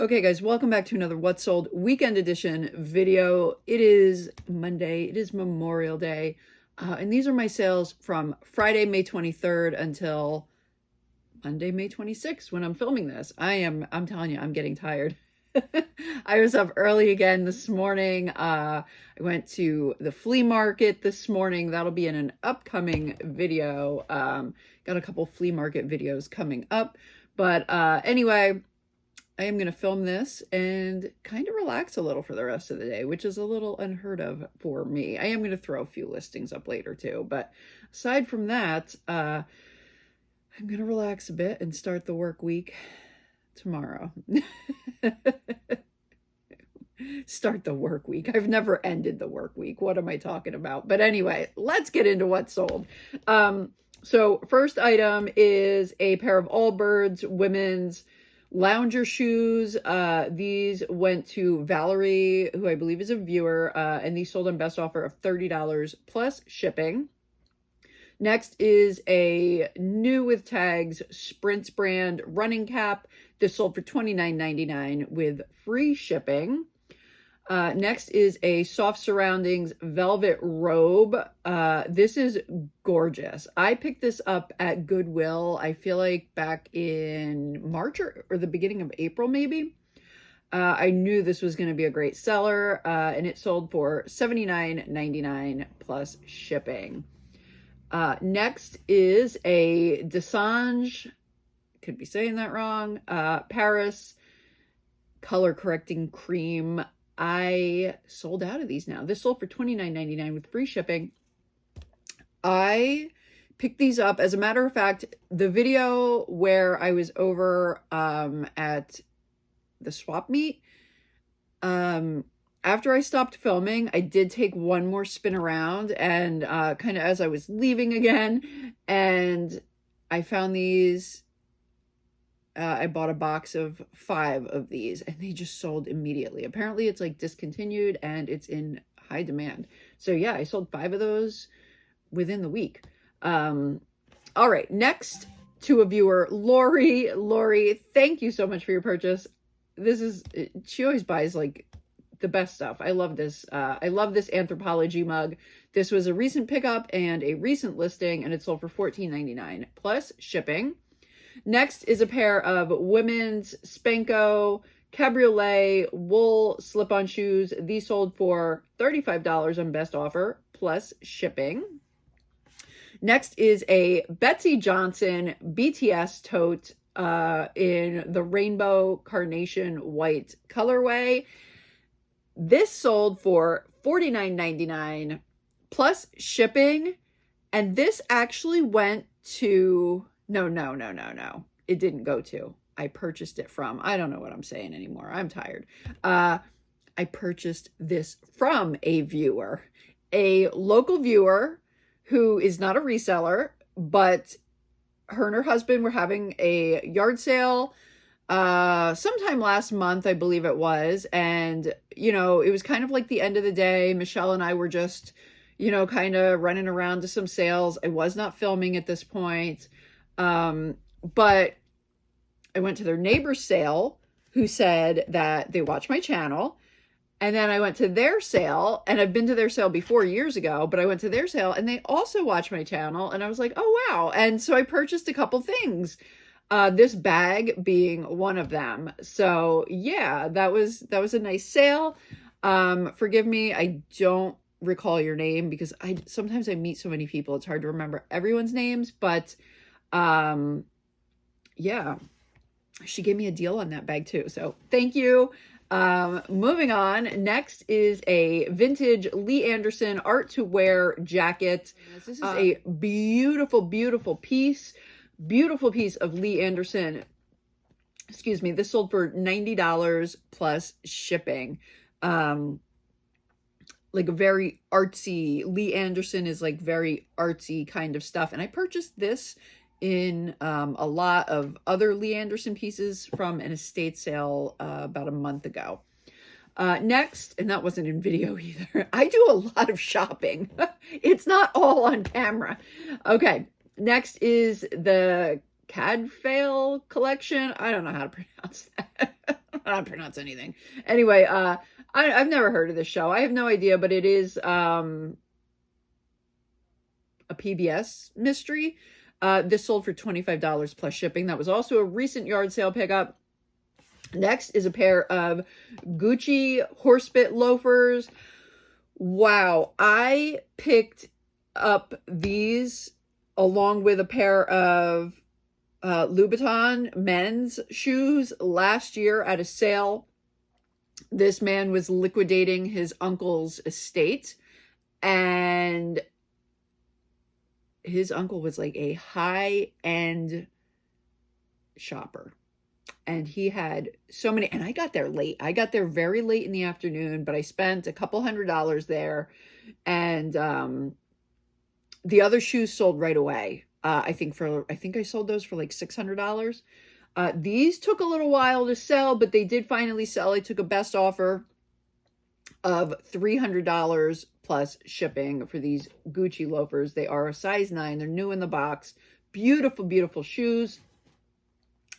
Okay, guys, welcome back to another What Sold Weekend Edition video. It is Monday. It is Memorial Day. And these are my sales from Friday, May 23rd until Monday, May 26th when I'm filming this. I'm telling you, I'm getting tired. I was up early again this morning. I went to the flea market this morning. That'll be in an upcoming video. Got a couple flea market videos coming up. But anyway, I am going to film this and kind of relax a little for the rest of the day, which is a little unheard of for me. I am going to throw a few listings up later too, but aside from that, I'm going to relax a bit and start the work week tomorrow. Start the work week. I've never ended the work week. What am I talking about? But anyway, let's get into what sold. So first item is a pair of Allbirds women's lounger shoes. These went to Valerie, who I believe is a viewer, and these sold on best offer of $30 plus shipping. Next is a new with tags Sprints brand running cap. This sold for $29.99 with free shipping. Next is a soft surroundings velvet robe. This is gorgeous. I picked this up at Goodwill, I feel like back in March or the beginning of April, maybe. I knew this was going to be a great seller, and it sold for $79.99 plus shipping. Next is a Desange, could be saying that wrong, Paris color correcting cream. I sold out of these now. This sold for $29.99 with free shipping. I picked these up. As a matter of fact, the video where I was over at the swap meet, after I stopped filming, I did take one more spin around and kind of as I was leaving again, and I found these. I bought a box of 5 of these and they just sold immediately. Apparently it's like discontinued and it's in high demand. So yeah, I sold 5 of those within the week. All right, next to a viewer, Lori. Lori, thank you so much for your purchase. She always buys like the best stuff. I love this. I love this Anthropology mug. This was a recent pickup and a recent listing, and it sold for $14.99 plus shipping. Next is a pair of women's Spanko Cabriolet wool slip-on shoes. These sold for $35 on best offer plus shipping. Next is a Betsy Johnson BTS tote in the rainbow carnation white colorway. This sold for $49.99 plus shipping, and this actually went to... No. It didn't go to. I purchased it from. I don't know what I'm saying anymore. I'm tired. I purchased this from a viewer, a local viewer who is not a reseller, but her and her husband were having a yard sale sometime last month, I believe it was. And, it was kind of like the end of the day. Michelle and I were just, kind of running around to some sales. I was not filming at this point. But I went to their neighbor's sale who said that they watch my channel. And then I went to their sale, and I've been to their sale before years ago, but I went to their sale and they also watch my channel. And I was like, oh, wow. And so I purchased a couple things, this bag being one of them. So yeah, that was a nice sale. Forgive me. I don't recall your name because sometimes I meet so many people. It's hard to remember everyone's names, but yeah, she gave me a deal on that bag too. So thank you. Moving on. Next is a vintage Lee Anderson art to wear jacket. This is a beautiful, beautiful piece. Beautiful piece of Lee Anderson. Excuse me. This sold for $90 plus shipping. Like a very artsy, Lee Anderson is like very artsy kind of stuff. And I purchased this in a lot of other Lee Anderson pieces from an estate sale about a month ago. Next, and that wasn't in video either. I do a lot of shopping. It's not all on camera. Okay, next is the Cadfael collection. I don't know how to pronounce that. not pronounce anything. Anyway, I've never heard of this show. I have no idea, but it is a PBS mystery. This sold for $25 plus shipping. That was also a recent yard sale pickup. Next is a pair of Gucci horsebit loafers. Wow, I picked up these along with a pair of Louboutin men's shoes last year at a sale. This man was liquidating his uncle's estate, and his uncle was like a high-end shopper. And he had so many, and I got there late. I got there very late in the afternoon, but I spent a couple $100 there. And the other shoes sold right away. I think I sold those for like $600. These took a little while to sell, but they did finally sell. I took a best offer of $300 plus shipping for these Gucci loafers. They are a size 9. They're new in the box. Beautiful, beautiful shoes.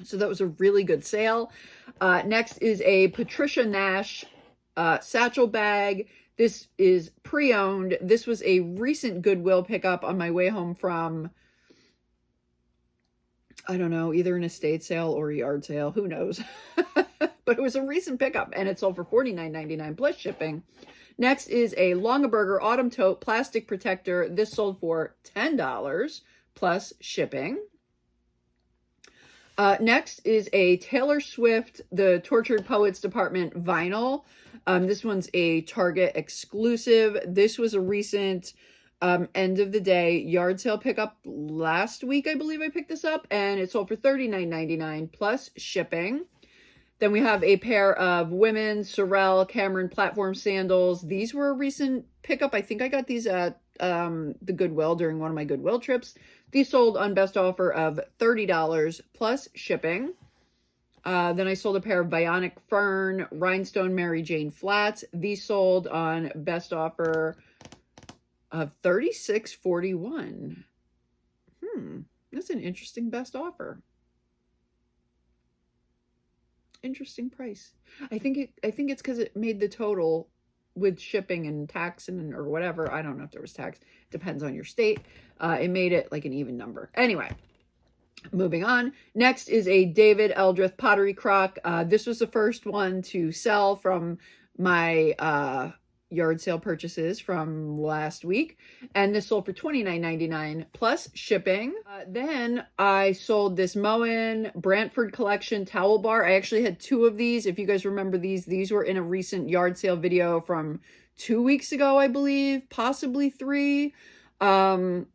So that was a really good sale. Next is a Patricia Nash satchel bag. This is pre-owned. This was a recent Goodwill pickup on my way home from, I don't know, either an estate sale or a yard sale. Who knows? But it was a recent pickup, and it sold for $49.99 plus shipping. Next is a Longaberger Autumn Tote plastic protector. This sold for $10 plus shipping. Next is a Taylor Swift, the Tortured Poets Department vinyl. This one's a Target exclusive. This was a recent end of the day yard sale pickup last week. I believe I picked this up, and it sold for $39.99 plus shipping. Then we have a pair of women's Sorel Cameron platform sandals. These were a recent pickup. I think I got these at the Goodwill during one of my Goodwill trips. These sold on best offer of $30 plus shipping. Then I sold a pair of Bionic Fern Rhinestone Mary Jane flats. These sold on best offer of $36.41. That's an interesting best offer. Interesting price. I think it's because it made the total with shipping and tax and or whatever. I don't know if there was tax. Depends on your state. It made it like an even number. Anyway, moving on. Next is a David Eldrith pottery crock. This was the first one to sell from my yard sale purchases from last week, and this sold for $29.99 plus shipping. Then I sold this Moen Brantford collection towel bar. I actually had 2 of these. If you guys remember these were in a recent yard sale video from 2 weeks ago, I believe, possibly 3. I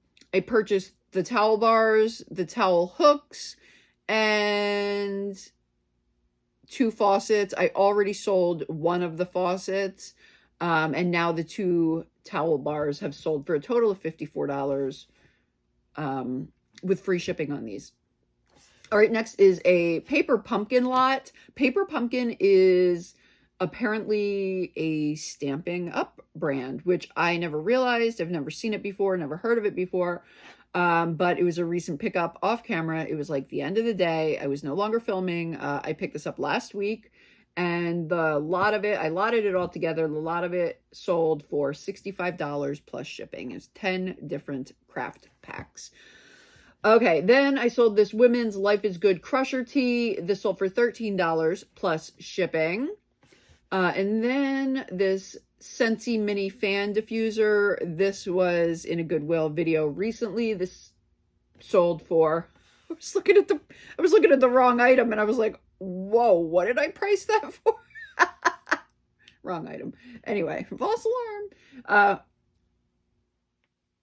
purchased the towel bars, the towel hooks, and 2 faucets. I already sold one of the faucets. And now the 2 towel bars have sold for a total of $54 with free shipping on these. All right, next is a Paper Pumpkin lot. Paper Pumpkin is apparently a Stamping Up brand, which I never realized. I've never seen it before, never heard of it before. But it was a recent pickup off camera. It was like the end of the day. I was no longer filming. I picked this up last week. And the lot of it, I lotted it all together. The lot of it sold for $65 plus shipping. It's 10 different craft packs. Okay, then I sold this women's Life is Good crusher tee. This sold for $13 plus shipping. And then this Scentsy mini fan diffuser. This was in a Goodwill video recently. This sold for, I was looking at the wrong item, and I was like, whoa, what did I price that for? Wrong item. Anyway, false alarm.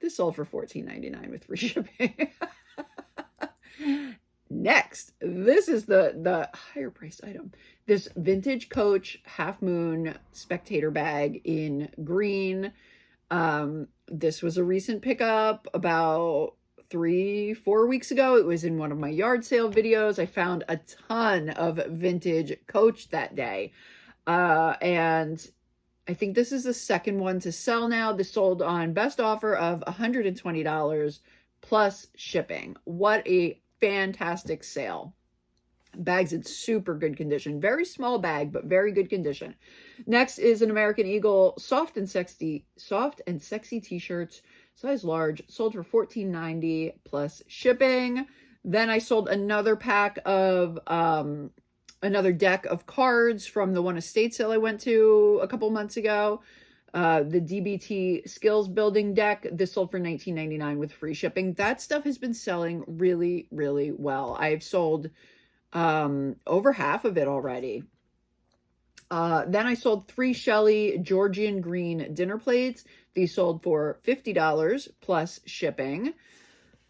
This sold for $14.99 with free shipping. Next, this is the higher priced item. This vintage Coach Half Moon Spectator bag in green. This was a recent pickup about 3-4 weeks ago. It was in one of my yard sale videos. I found a ton of vintage Coach that day. And I think this is the second one to sell now. This sold on best offer of $120 plus shipping. What a fantastic sale. Bag's in super good condition. Very small bag, but very good condition. Next is an American Eagle soft and sexy t-shirts, size large, sold for $14.90 plus shipping. Then I sold another pack of another deck of cards from the one estate sale I went to a couple months ago. The DBT skills building deck. This sold for $19.99 with free shipping. That stuff has been selling really, really well. I've sold over half of it already. Then I sold 3 Shelly Georgian green dinner plates. These sold for $50 plus shipping.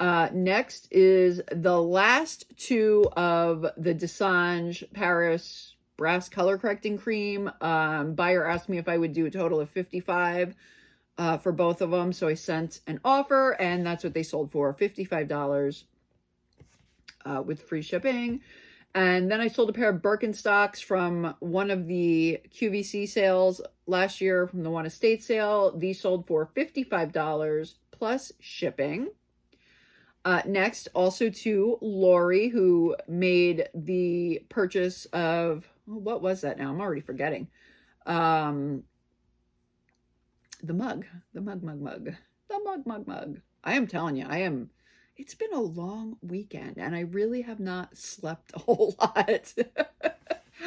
Next is the last 2 of the Desange Paris brass color correcting cream. Buyer asked me if I would do a total of $55 for both of them. So I sent an offer, and that's what they sold for, $55 with free shipping. And then I sold a pair of Birkenstocks from one of the QVC sales last year from the one estate sale. These sold for $55 plus shipping. Next, also to Lori, who made the purchase of, what was that now? I'm already forgetting. The mug. I am telling you, it's been a long weekend, and I really have not slept a whole lot.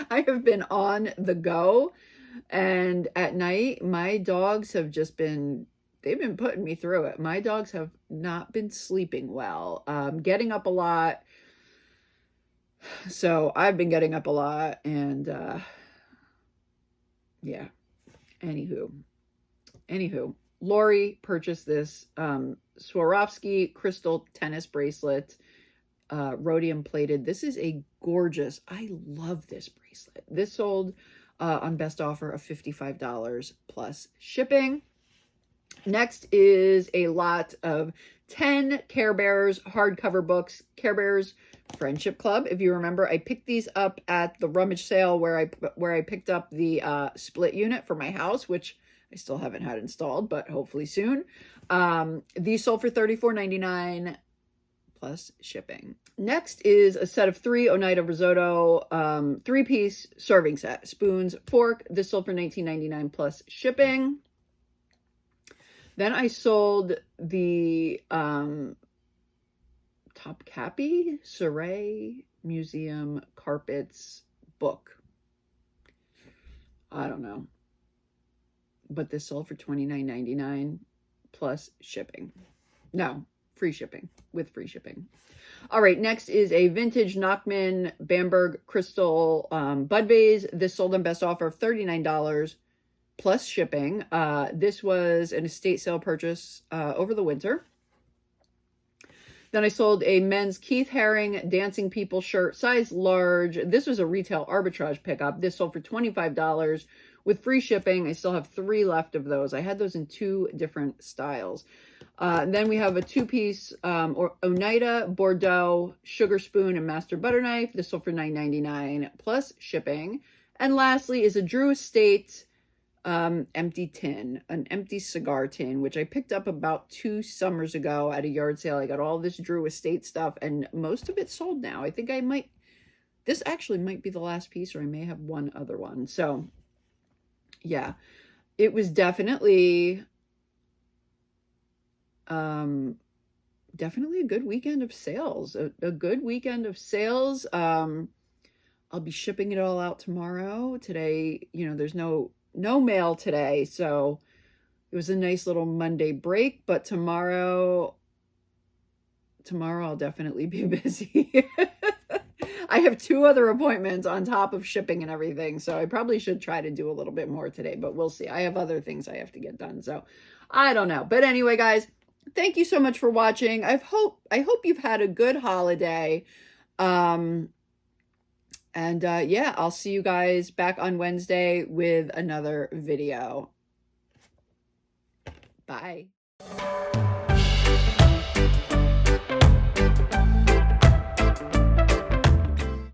I have been on the go, and at night, my dogs have just been, they've been putting me through it. My dogs have not been sleeping well, getting up a lot. So I've been getting up a lot, and yeah, anywho, Lori purchased this Swarovski crystal tennis bracelet, rhodium plated. This is a gorgeous, I love this bracelet. This sold on best offer of $55 plus shipping. Next is a lot of 10 Care Bears hardcover books, Care Bears Friendship Club. If you remember, I picked these up at the rummage sale where I picked up the split unit for my house, which I still haven't had installed, but hopefully soon. These sold for $34.99 plus shipping. Next is a set of 3 Oneida Risotto 3-piece serving set. Spoons, fork. This sold for $19.99 plus shipping. Then I sold the Topkapi Surrey Museum Carpets book. I don't know. But this sold for $29.99 plus shipping. No, free shipping, with free shipping. All right, next is a vintage Nachman Bamberg crystal bud vase. This sold on best offer of $39 plus shipping. This was an estate sale purchase over the winter. Then I sold a men's Keith Haring Dancing People shirt, size large. This was a retail arbitrage pickup. This sold for $25 with free shipping. I still have 3 left of those. I had those in 2 different styles. Then we have a 2-piece Oneida Bordeaux sugar spoon and master butter knife. This sold for $9.99 plus shipping. And lastly is a Drew Estate empty tin, an empty cigar tin, which I picked up about 2 summers ago at a yard sale. I got all this Drew Estate stuff, and most of it sold now. I think this actually might be the last piece, or I may have one other one. So yeah, it was definitely definitely a good weekend of sales, a good weekend of sales. I'll be shipping it all out tomorrow. Today, there's no mail today, so it was a nice little Monday break, but tomorrow I'll definitely be busy. I have 2 other appointments on top of shipping and everything, so I probably should try to do a little bit more today, but we'll see. I have other things I have to get done, so I don't know. But anyway, guys, thank you so much for watching. I hope you've had a good holiday. Yeah, I'll see you guys back on Wednesday with another video. Bye.